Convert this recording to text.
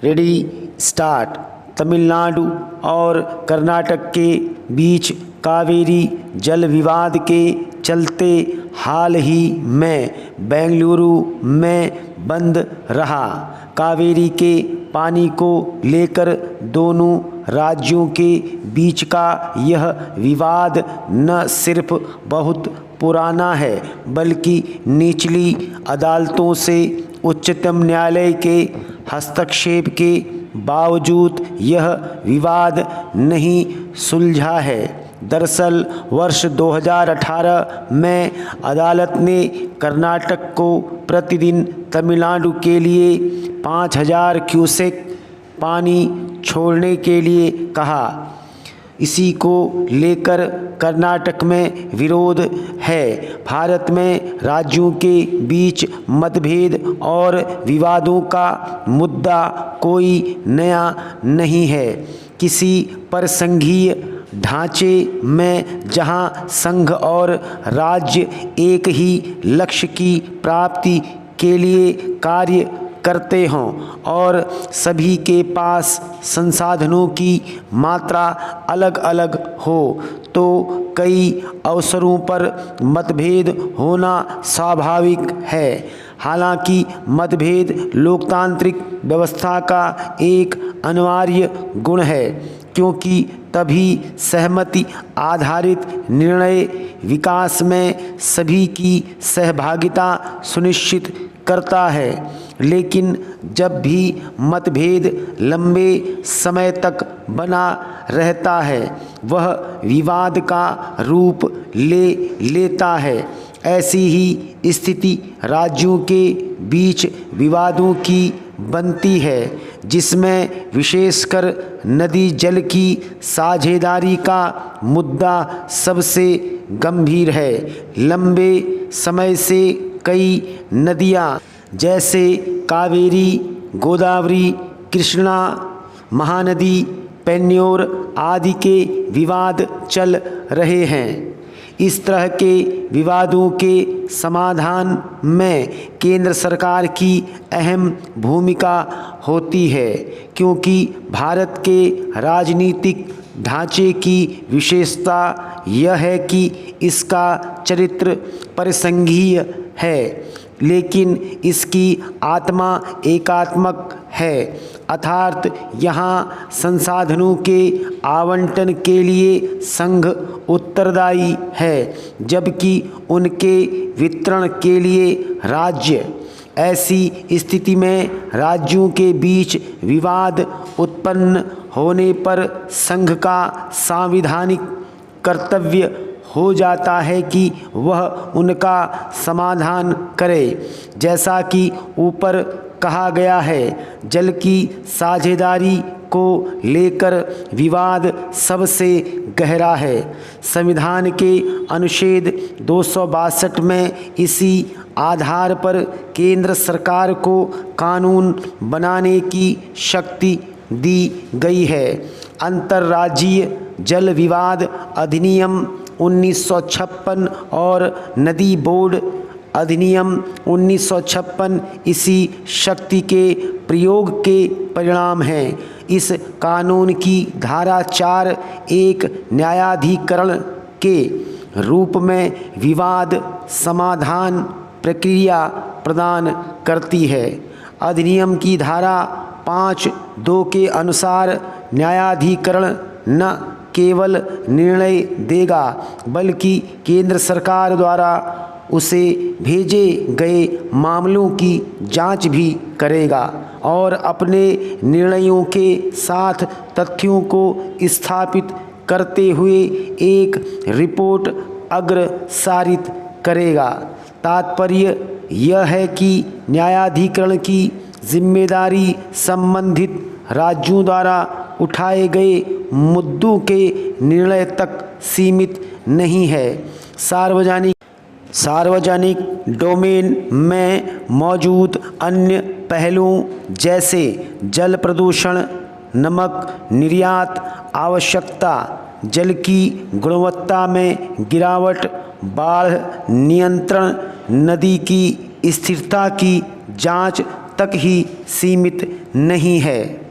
Ready start. Tamil Nadu और कर्नाटक के बीच कावेरी जल विवाद के चलते हाल ही में बेंगलुरु में बंद रहा। कावेरी के पानी को लेकर दोनों राज्यों के बीच का यह विवाद न सिर्फ बहुत पुराना है बल्कि निचली अदालतों से उच्चतम न्यायालय के हस्तक्षेप के बावजूद यह विवाद नहीं सुलझा है। दरअसल वर्ष 2018 में अदालत ने कर्नाटक को प्रतिदिन तमिलनाडु के लिए 5000 क्यूसेक पानी छोड़ने के लिए कहा। इसी को लेकर कर्नाटक में विरोध है। भारत में राज्यों के बीच मतभेद और विवादों का मुद्दा कोई नया नहीं है। किसी परसंघीय ढांचे में जहां संघ और राज्य एक ही लक्ष्य की प्राप्ति के लिए कार्य करते हों और सभी के पास संसाधनों की मात्रा अलग अलग हो तो कई अवसरों पर मतभेद होना स्वाभाविक है। हालांकि मतभेद लोकतांत्रिक व्यवस्था का एक अनिवार्य गुण है, क्योंकि तभी सहमति आधारित निर्णय विकास में सभी की सहभागिता सुनिश्चित करता है। लेकिन जब भी मतभेद लंबे समय तक बना रहता है वह विवाद का रूप ले लेता है। ऐसी ही स्थिति राज्यों के बीच विवादों की बनती है, जिसमें विशेषकर नदी जल की साझेदारी का मुद्दा सबसे गंभीर है। लंबे समय से कई नदियाँ जैसे कावेरी, गोदावरी, कृष्णा, महानदी, पेन्योर आदि के विवाद चल रहे हैं। इस तरह के विवादों के समाधान में केंद्र सरकार की अहम भूमिका होती है, क्योंकि भारत के राजनीतिक ढांचे की विशेषता यह है कि इसका चरित्र परिसंघीय है, लेकिन इसकी आत्मा एकात्मक है। अर्थात यहाँ संसाधनों के आवंटन के लिए संघ उत्तरदायी है, जबकि उनके वितरण के लिए राज्य। ऐसी स्थिति में राज्यों के बीच विवाद उत्पन्न होने पर संघ का संवैधानिक कर्तव्य हो जाता है कि वह उनका समाधान करे। जैसा कि ऊपर कहा गया है, जल की साझेदारी को लेकर विवाद सबसे गहरा है। संविधान के अनुच्छेद 262 में इसी आधार पर केंद्र सरकार को कानून बनाने की शक्ति दी गई है। अंतर्राज्यीय जल विवाद अधिनियम 1956 और नदी बोर्ड अधिनियम 1956 इसी शक्ति के प्रयोग के परिणाम हैं। इस कानून की धारा 4 एक न्यायाधिकरण के रूप में विवाद समाधान प्रक्रिया प्रदान करती है। अधिनियम की धारा 5(2) के अनुसार न्यायाधिकरण न केवल निर्णय देगा बल्कि केंद्र सरकार द्वारा उसे भेजे गए मामलों की जांच भी करेगा और अपने निर्णयों के साथ तथ्यों को स्थापित करते हुए एक रिपोर्ट अग्रसारित करेगा। तात्पर्य यह है कि न्यायाधिकरण की जिम्मेदारी संबंधित राज्यों द्वारा उठाए गए मुद्दों के निर्णय तक सीमित नहीं है। सार्वजनिक डोमेन में मौजूद अन्य पहलुओं जैसे जल प्रदूषण, नमक निर्यात आवश्यकता, जल की गुणवत्ता में गिरावट, बाढ़ नियंत्रण, नदी की स्थिरता की जांच तक ही सीमित नहीं है।